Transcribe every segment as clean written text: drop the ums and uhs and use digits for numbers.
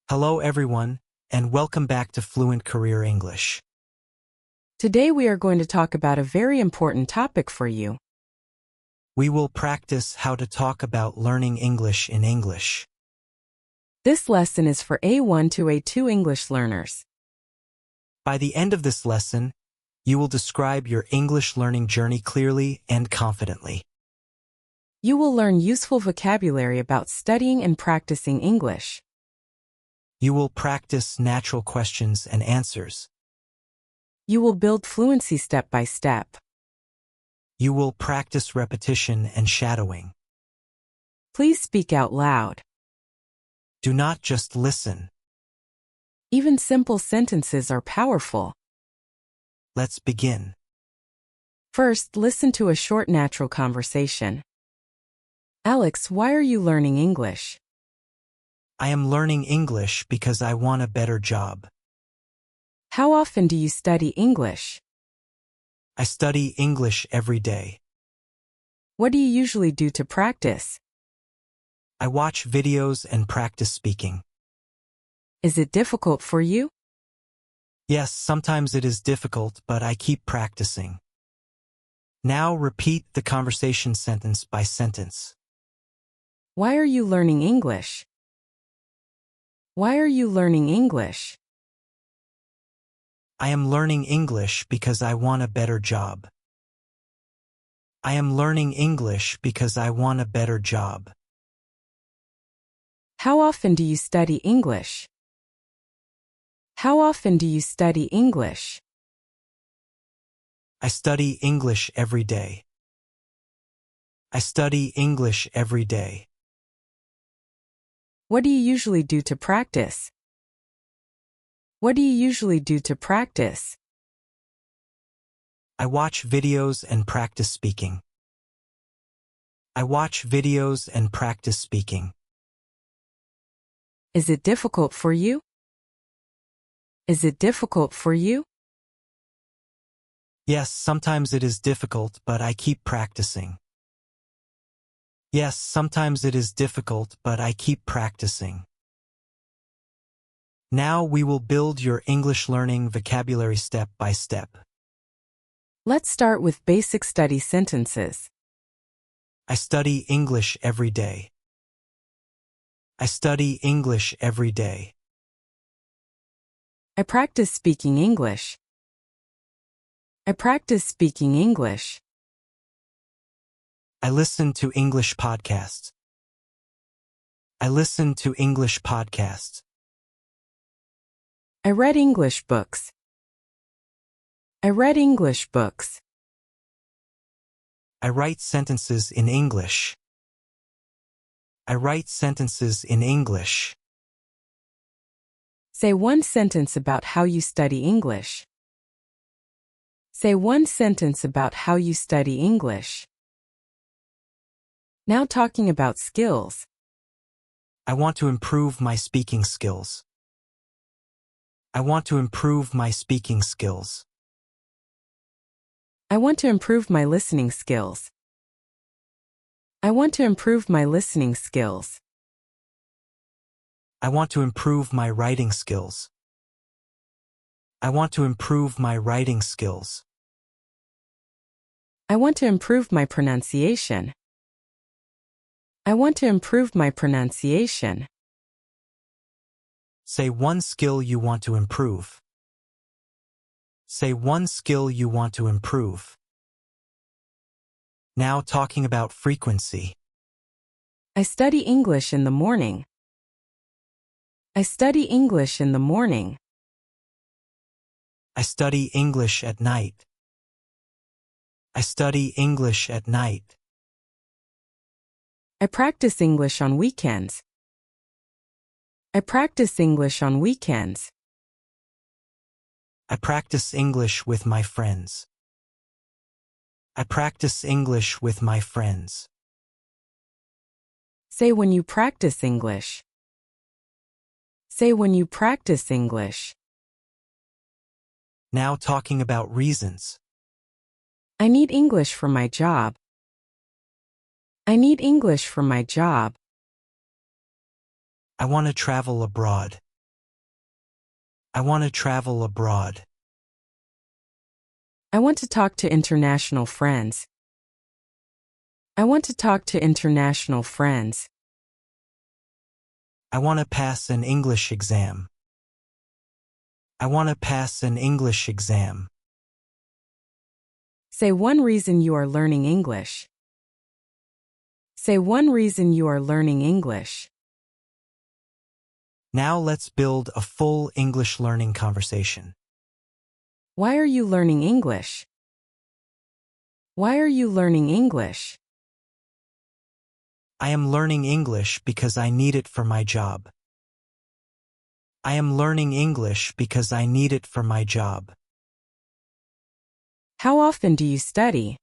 Hello everyone, and welcome back to Fluent Career English. Today we are going to talk about a very important topic for you. We will practice how to talk about learning English in English. This lesson is for A1 to A2 English learners. By the end of this lesson, you will describe your English learning journey clearly and confidently. You will learn useful vocabulary about studying and practicing English. You will practice natural questions and answers. You will build fluency step by step. You will practice repetition and shadowing. Please speak out loud. Do not just listen. Even simple sentences are powerful. Let's begin. First, listen to a short natural conversation. Alex, why are you learning English? I am learning English because I want a better job. How often do you study English? I study English every day. What do you usually do to practice? I watch videos and practice speaking. Is it difficult for you? Yes, sometimes it is difficult, but I keep practicing. Now repeat the conversation sentence by sentence. Why are you learning English? Why are you learning English? I am learning English because I want a better job. I am learning English because I want a better job. How often do you study English? How often do you study English? I study English every day. I study English every day. What do you usually do to practice? What do you usually do to practice? I watch videos and practice speaking. I watch videos and practice speaking. Is it difficult for you? Is it difficult for you? Yes, sometimes it is difficult, but I keep practicing. Yes, sometimes it is difficult, but I keep practicing. Now we will build your English learning vocabulary step by step. Let's start with basic study sentences. I study English every day. I study English every day. I practice speaking English. I practice speaking English. I listen to English podcasts. I listen to English podcasts. I read English books. I read English books. I write sentences in English. I write sentences in English. Say one sentence about how you study English. Say one sentence about how you study English. Now talking about skills. I want to improve my speaking skills. I want to improve my speaking skills. I want to improve my listening skills. I want to improve my listening skills. I want to improve my writing skills. I want to improve my writing skills. I want to improve my pronunciation. I want to improve my pronunciation. Say one skill you want to improve. Say one skill you want to improve. Now talking about frequency. I study English in the morning. I study English in the morning. I study English at night. I study English at night. I practice English on weekends. I practice English on weekends. I practice English with my friends. I practice English with my friends. Say when you practice English. Say when you practice English. Now talking about reasons. I need English for my job. I need English for my job. I want to travel abroad. I want to travel abroad. I want to talk to international friends. I want to talk to international friends. I want to pass an English exam. I want to pass an English exam. Say one reason you are learning English. Say one reason you are learning English. Now let's build a full English learning conversation. Why are you learning English? Why are you learning English? I am learning English because I need it for my job. I am learning English because I need it for my job. How often do you study?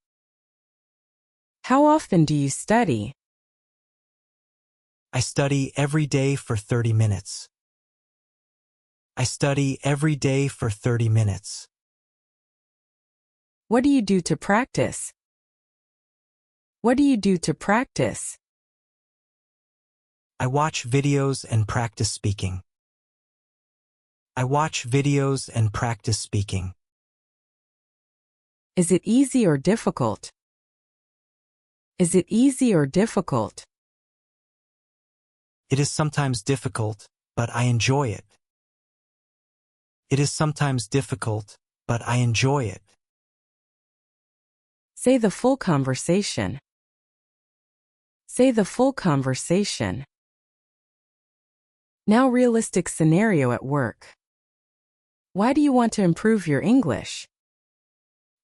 How often do you study? I study every day for 30 minutes. I study every day for 30 minutes. What do you do to practice? What do you do to practice? I watch videos and practice speaking. I watch videos and practice speaking. Is it easy or difficult? Is it easy or difficult? It is sometimes difficult, but I enjoy it. It is sometimes difficult, but I enjoy it. Say the full conversation. Say the full conversation. Now realistic scenario at work. Why do you want to improve your English?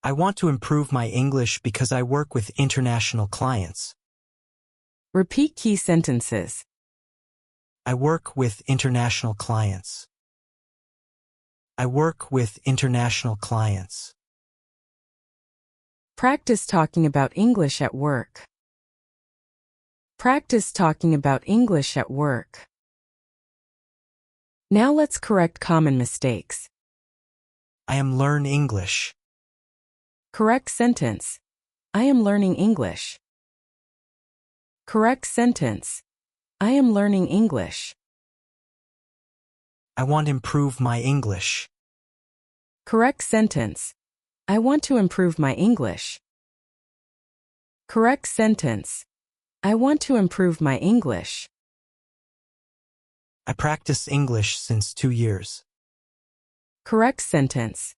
I want to improve my English because I work with international clients. Repeat key sentences. I work with international clients. I work with international clients. Practice talking about English at work. Practice talking about English at work. Now let's correct common mistakes. I am learn English. Correct sentence. I am learning English. Correct sentence. I am learning English. I want to improve my English. Correct sentence. I want to improve my English. Correct sentence. I want to improve my English. I practice English since 2 years. Correct sentence.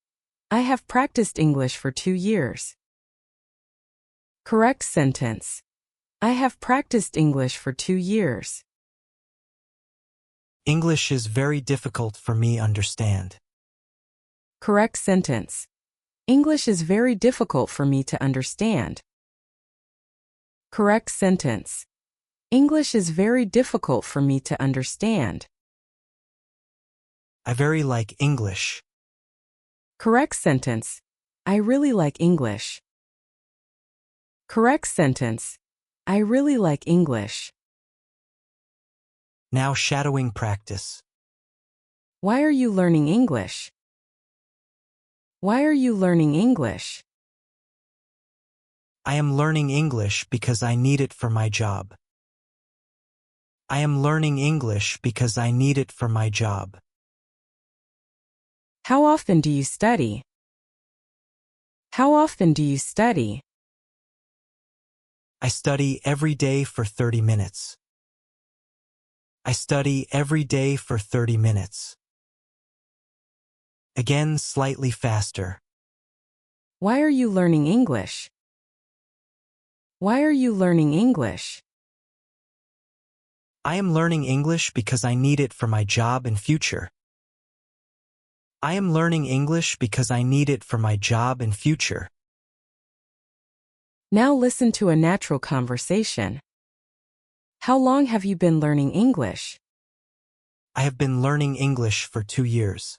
I have practiced English for 2 years. Correct sentence. I have practiced English for 2 years. English is very difficult for me to understand. Correct sentence. English is very difficult for me to understand. Correct sentence. English is very difficult for me to understand. I very like English. Correct sentence. I really like English. Correct sentence. I really like English. Now shadowing practice. Why are you learning English? Why are you learning English? I am learning English because I need it for my job. I am learning English because I need it for my job. How often do you study? How often do you study? I study every day for 30 minutes. I study every day for 30 minutes. Again, slightly faster. Why are you learning English? Why are you learning English? I am learning English because I need it for my job and future. I am learning English because I need it for my job and future. Now listen to a natural conversation. How long have you been learning English? I have been learning English for 2 years.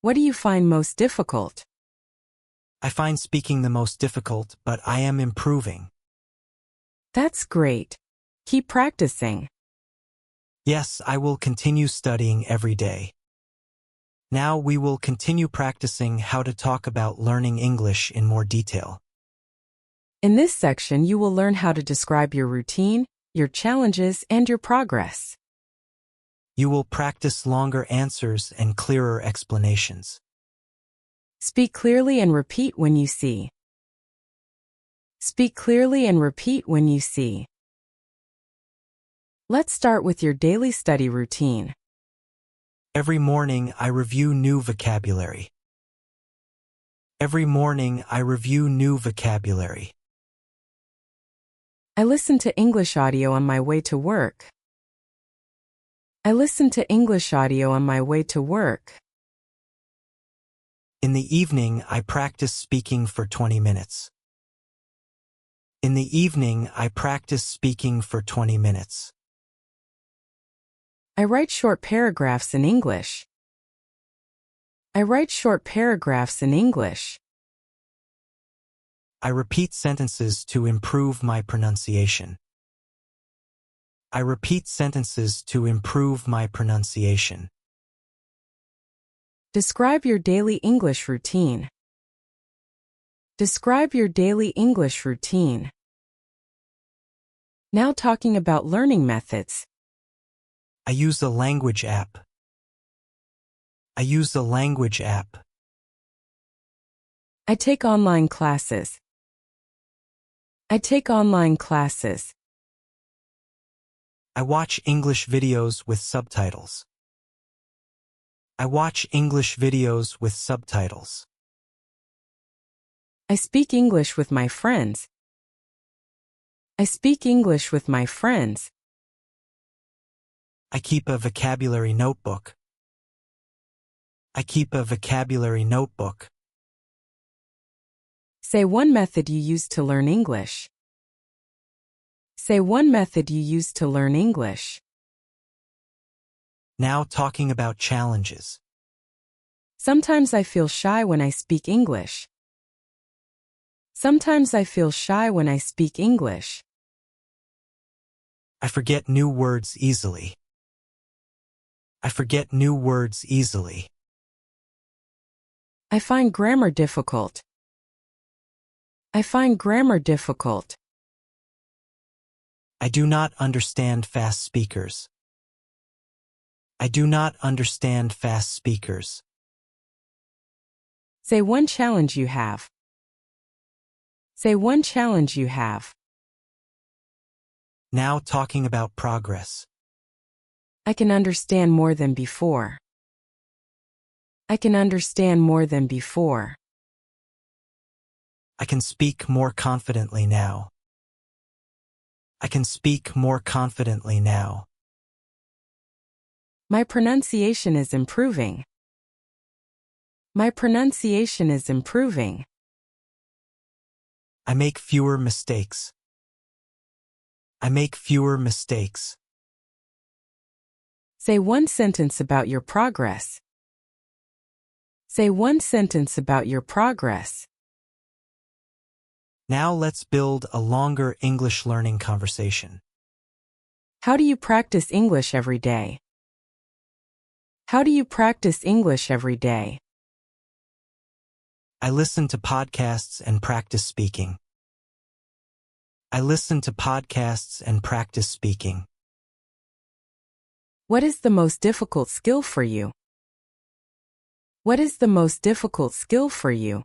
What do you find most difficult? I find speaking the most difficult, but I am improving. That's great. Keep practicing. Yes, I will continue studying every day. Now we will continue practicing how to talk about learning English in more detail. In this section, you will learn how to describe your routine, your challenges, and your progress. You will practice longer answers and clearer explanations. Speak clearly and repeat when you see. Speak clearly and repeat when you see. Let's start with your daily study routine. Every morning I review new vocabulary. Every morning I review new vocabulary. I listen to English audio on my way to work. I listen to English audio on my way to work. In the evening I practice speaking for 20 minutes. In the evening I practice speaking for 20 minutes. I write short paragraphs in English. I write short paragraphs in English. I repeat sentences to improve my pronunciation. I repeat sentences to improve my pronunciation. Describe your daily English routine. Describe your daily English routine. Now talking about learning methods. I use a language app. I use a language app. I take online classes. I take online classes. I watch English videos with subtitles. I watch English videos with subtitles. I speak English with my friends. I speak English with my friends. I keep a vocabulary notebook. I keep a vocabulary notebook. Say one method you use to learn English. Say one method you use to learn English. Now talking about challenges. Sometimes I feel shy when I speak English. Sometimes I feel shy when I speak English. I forget new words easily. I forget new words easily. I find grammar difficult. I find grammar difficult. I do not understand fast speakers. I do not understand fast speakers. Say one challenge you have. Say one challenge you have. Now talking about progress. I can understand more than before. I can understand more than before. I can speak more confidently now. I can speak more confidently now. My pronunciation is improving. My pronunciation is improving. I make fewer mistakes. I make fewer mistakes. Say one sentence about your progress. Say one sentence about your progress. Now let's build a longer English learning conversation. How do you practice English every day? How do you practice English every day? I listen to podcasts and practice speaking. I listen to podcasts and practice speaking. What is the most difficult skill for you? What is the most difficult skill for you?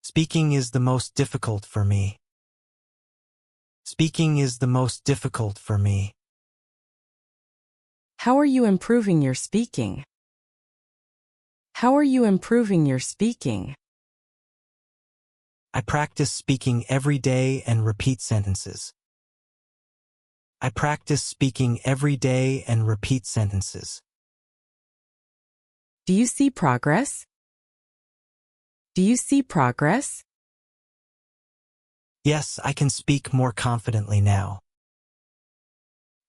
Speaking is the most difficult for me. Speaking is the most difficult for me. How are you improving your speaking? How are you improving your speaking? I practice speaking every day and repeat sentences. I practice speaking every day and repeat sentences. Do you see progress? Do you see progress? Yes, I can speak more confidently now.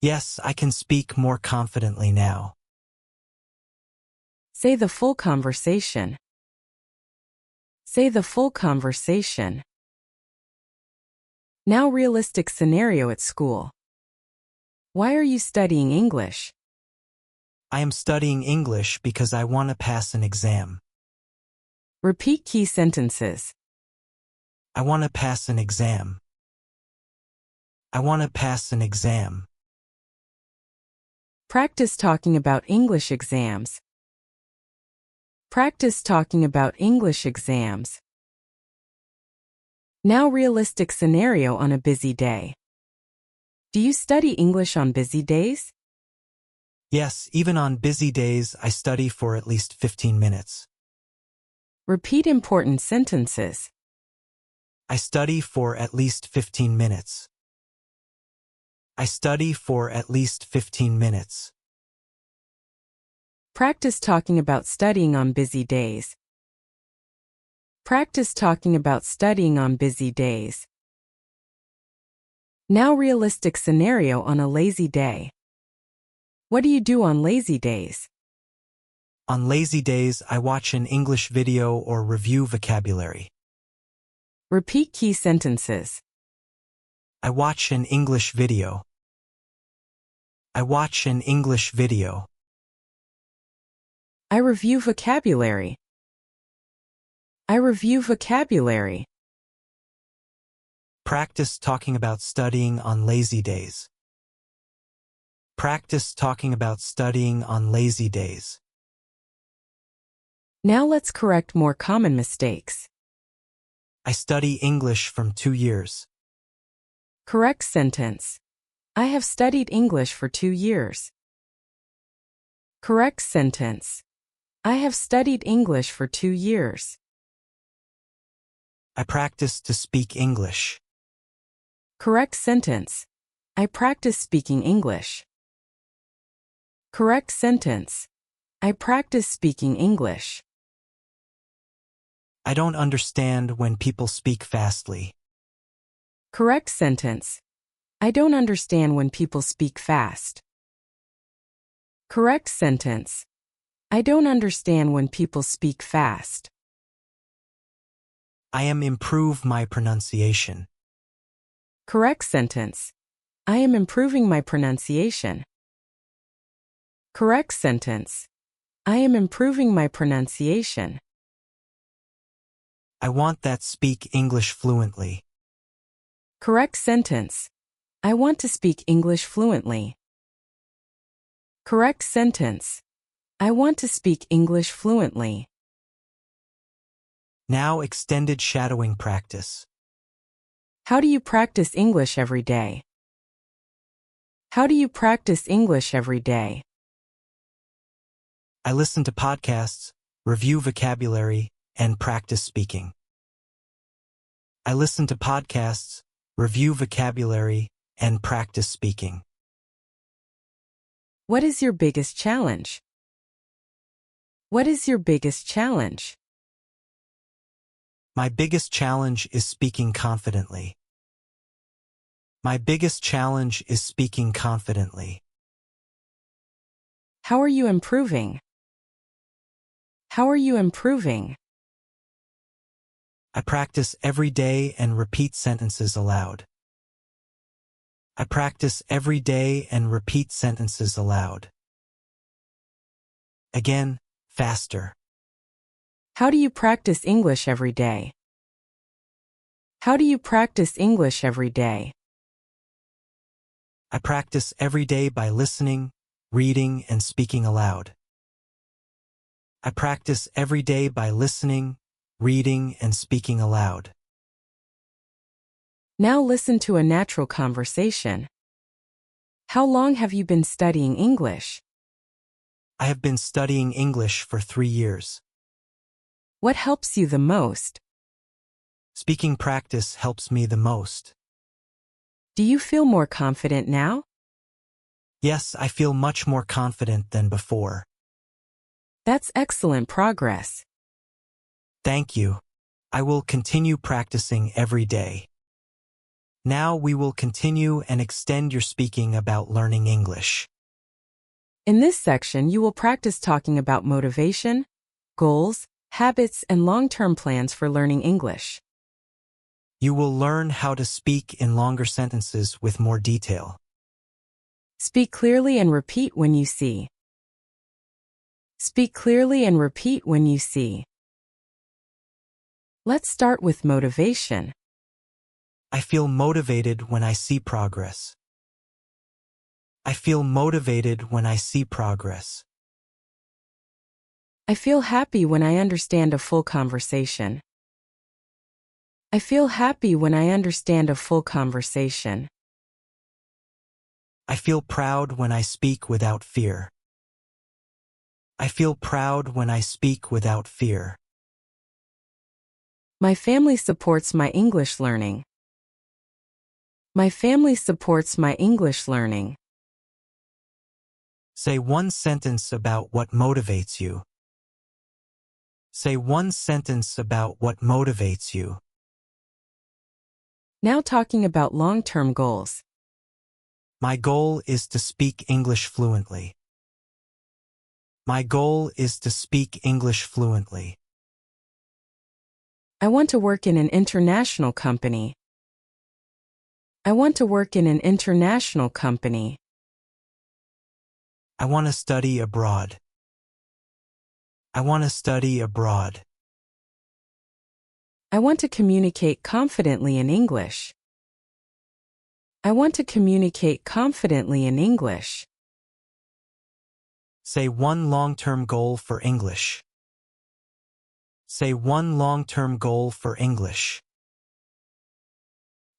Yes, I can speak more confidently now. Say the full conversation. Say the full conversation. Now realistic scenario at school. Why are you studying English? I am studying English because I want to pass an exam. Repeat key sentences. I want to pass an exam. I want to pass an exam. Practice talking about English exams. Practice talking about English exams. Now realistic scenario on a busy day. Do you study English on busy days? Yes, even on busy days, I study for at least 15 minutes. Repeat important sentences. I study for at least 15 minutes. I study for at least 15 minutes. Practice talking about studying on busy days. Practice talking about studying on busy days. Now realistic scenario on a lazy day. What do you do on lazy days? On lazy days, I watch an English video or review vocabulary. Repeat key sentences. I watch an English video. I watch an English video. I review vocabulary. I review vocabulary. Practice talking about studying on lazy days. Practice talking about studying on lazy days. Now let's correct more common mistakes. I study English from 2 years. Correct sentence. I have studied English for 2 years. Correct sentence. I have studied English for 2 years. I practice to speak English. Correct sentence. I practice speaking English. Correct sentence. I practice speaking English. I don't understand when people speak fastly. Correct sentence. I don't understand when people speak fast. Correct sentence. I don't understand when people speak fast. I am improve my pronunciation. Correct sentence. I am improving my pronunciation. Correct sentence. I am improving my pronunciation. I want that speak English fluently. Correct sentence. I want to speak English fluently. Correct sentence. I want to speak English fluently. Now extended shadowing practice. How do you practice English every day? How do you practice English every day? I listen to podcasts, review vocabulary, and practice speaking. I listen to podcasts, review vocabulary, and practice speaking. What is your biggest challenge? What is your biggest challenge? My biggest challenge is speaking confidently. My biggest challenge is speaking confidently. How are you improving? How are you improving? I practice every day and repeat sentences aloud. I practice every day and repeat sentences aloud. Again, faster. How do you practice English every day? How do you practice English every day? I practice every day by listening, reading, and speaking aloud. I practice every day by listening, reading, and speaking aloud. Now listen to a natural conversation. How long have you been studying English? I have been studying English for 3 years. What helps you the most? Speaking practice helps me the most. Do you feel more confident now? Yes, I feel much more confident than before. That's excellent progress. Thank you. I will continue practicing every day. Now we will continue and extend your speaking about learning English. In this section, you will practice talking about motivation, goals, habits, and long-term plans for learning English. You will learn how to speak in longer sentences with more detail. Speak clearly and repeat when you see. Speak clearly and repeat when you see. Let's start with motivation. I feel motivated when I see progress. I feel motivated when I see progress. I feel happy when I understand a full conversation. I feel happy when I understand a full conversation. I feel proud when I speak without fear. I feel proud when I speak without fear. My family supports my English learning. My family supports my English learning. Say one sentence about what motivates you. Say one sentence about what motivates you. Now talking about long-term goals. My goal is to speak English fluently. My goal is to speak English fluently. I want to work in an international company. I want to work in an international company. I want to study abroad. I want to study abroad. I want to communicate confidently in English. I want to communicate confidently in English. Say one long-term goal for English. Say one long-term goal for English.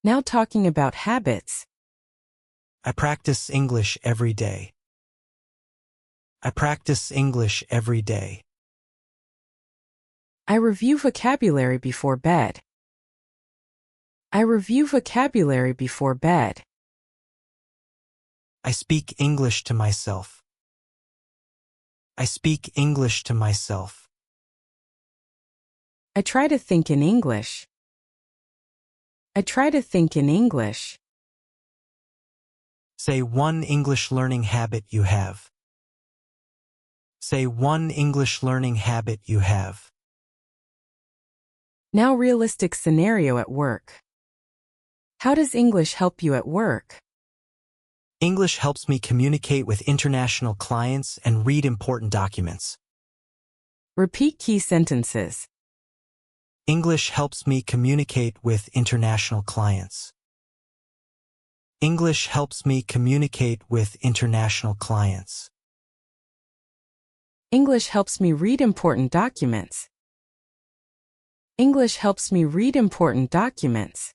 Now talking about habits. I practice English every day. I practice English every day. I review vocabulary before bed. I review vocabulary before bed. I speak English to myself. I speak English to myself. I try to think in English. I try to think in English. Say one English learning habit you have. Say one English learning habit you have. Now realistic scenario at work. How does English help you at work? English helps me communicate with international clients and read important documents. Repeat key sentences. English helps me communicate with international clients. English helps me communicate with international clients. English helps me read important documents. English helps me read important documents.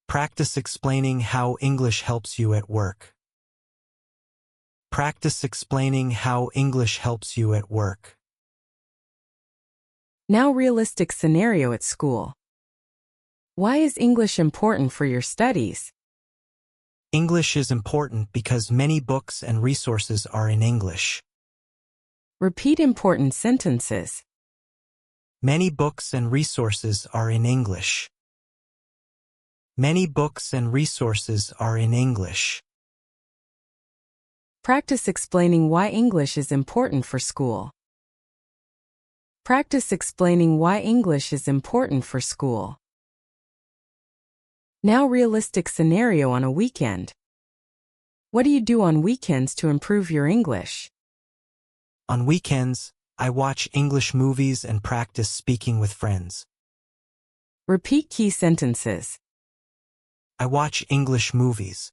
Practice explaining how English helps you at work. Practice explaining how English helps you at work. Now realistic scenario at school. Why is English important for your studies? English is important because many books and resources are in English. Repeat important sentences. Many books and resources are in English. Many books and resources are in English. Practice explaining why English is important for school. Practice explaining why English is important for school. Now realistic scenario on a weekend. What do you do on weekends to improve your English? On weekends, I watch English movies and practice speaking with friends. Repeat key sentences. I watch English movies.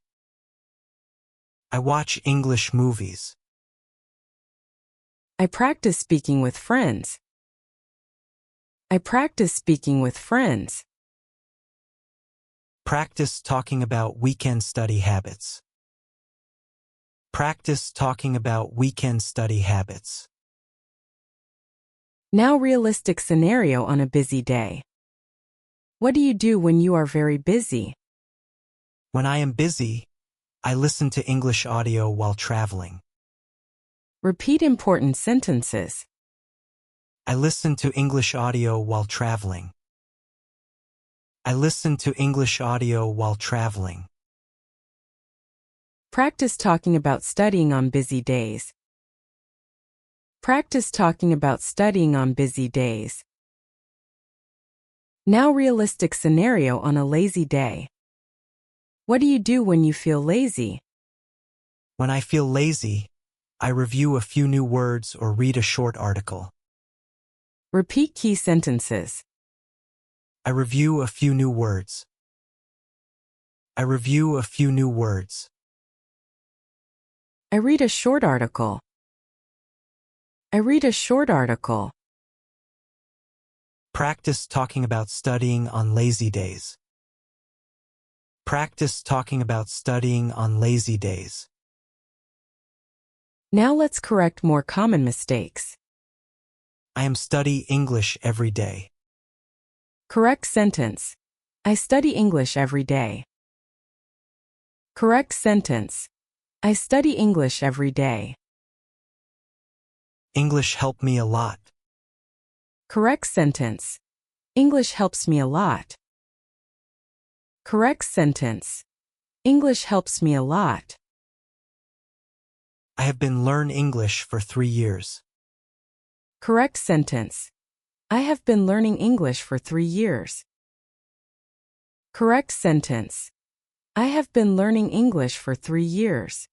I watch English movies. I practice speaking with friends. I practice speaking with friends. Practice talking about weekend study habits. Practice talking about weekend study habits. Now realistic scenario on a busy day. What do you do when you are very busy? When I am busy, I listen to English audio while traveling. Repeat important sentences. I listen to English audio while traveling. I listen to English audio while traveling. Practice talking about studying on busy days. Practice talking about studying on busy days. Now realistic scenario on a lazy day. What do you do when you feel lazy? When I feel lazy, I review a few new words or read a short article. Repeat key sentences. I review a few new words. I review a few new words. I read a short article. I read a short article. Practice talking about studying on lazy days. Practice talking about studying on lazy days. Now let's correct more common mistakes. I am study English every day. Correct sentence. I study English every day. Correct sentence. I study English every day. English helped me a lot. Correct sentence. English helps me a lot. Correct sentence. English helps me a lot. I have been learn English for 3 years. Correct sentence. I have been learning English for 3 years. Correct sentence. I have been learning English for 3 years.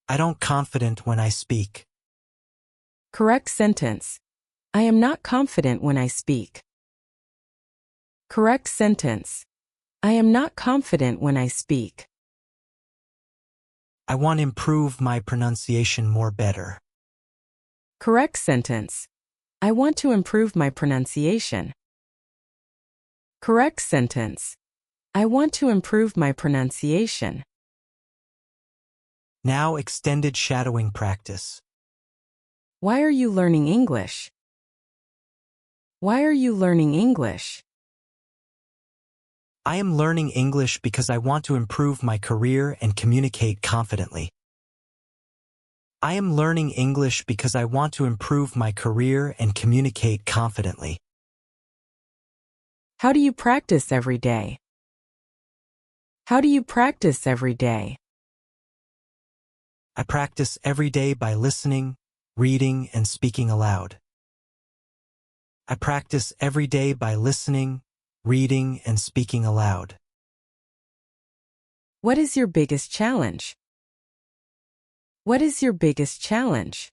I don't confident when I speak. Correct sentence. I am not confident when I speak. Correct sentence. I am not confident when I speak. I want to improve my pronunciation more better. Correct sentence. I want to improve my pronunciation. Correct sentence. I want to improve my pronunciation. Now extended shadowing practice. Why are you learning English? Why are you learning English? I am learning English because I want to improve my career and communicate confidently. I am learning English because I want to improve my career and communicate confidently. How do you practice every day? How do you practice every day? I practice every day by listening, reading, and speaking aloud. I practice every day by listening, reading, and speaking aloud. What is your biggest challenge? What is your biggest challenge?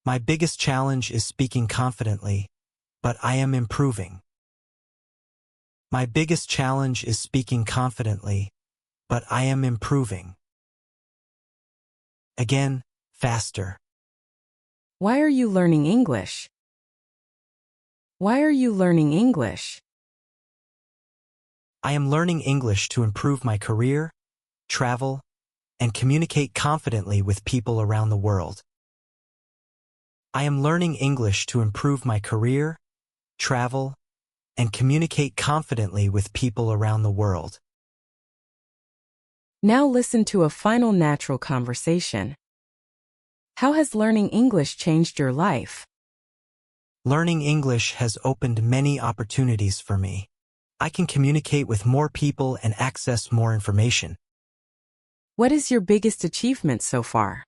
My biggest challenge is speaking confidently, but I am improving. My biggest challenge is speaking confidently, but I am improving. Again, faster. Why are you learning English? Why are you learning English? I am learning English to improve my career, travel, and communicate confidently with people around the world. I am learning English to improve my career, travel, and communicate confidently with people around the world. Now listen to a final natural conversation. How has learning English changed your life? Learning English has opened many opportunities for me. I can communicate with more people and access more information. What is your biggest achievement so far?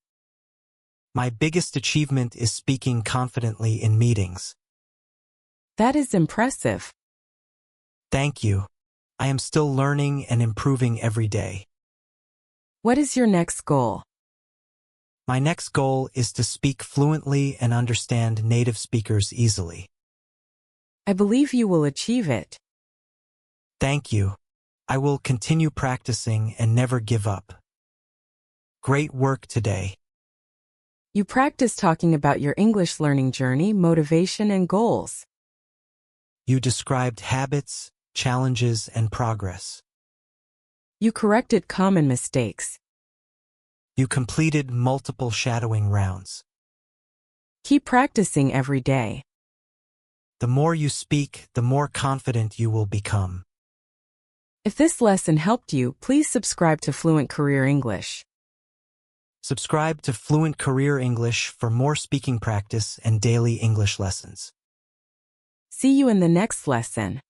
My biggest achievement is speaking confidently in meetings. That is impressive. Thank you. I am still learning and improving every day. What is your next goal? My next goal is to speak fluently and understand native speakers easily. I believe you will achieve it. Thank you. I will continue practicing and never give up. Great work today. You practice talking about your English learning journey, motivation, and goals. You described habits, challenges, and progress. You corrected common mistakes. You completed multiple shadowing rounds. Keep practicing every day. The more you speak, the more confident you will become. If this lesson helped you, please subscribe to Fluent Career English. Subscribe to Fluent Career English for more speaking practice and daily English lessons. See you in the next lesson.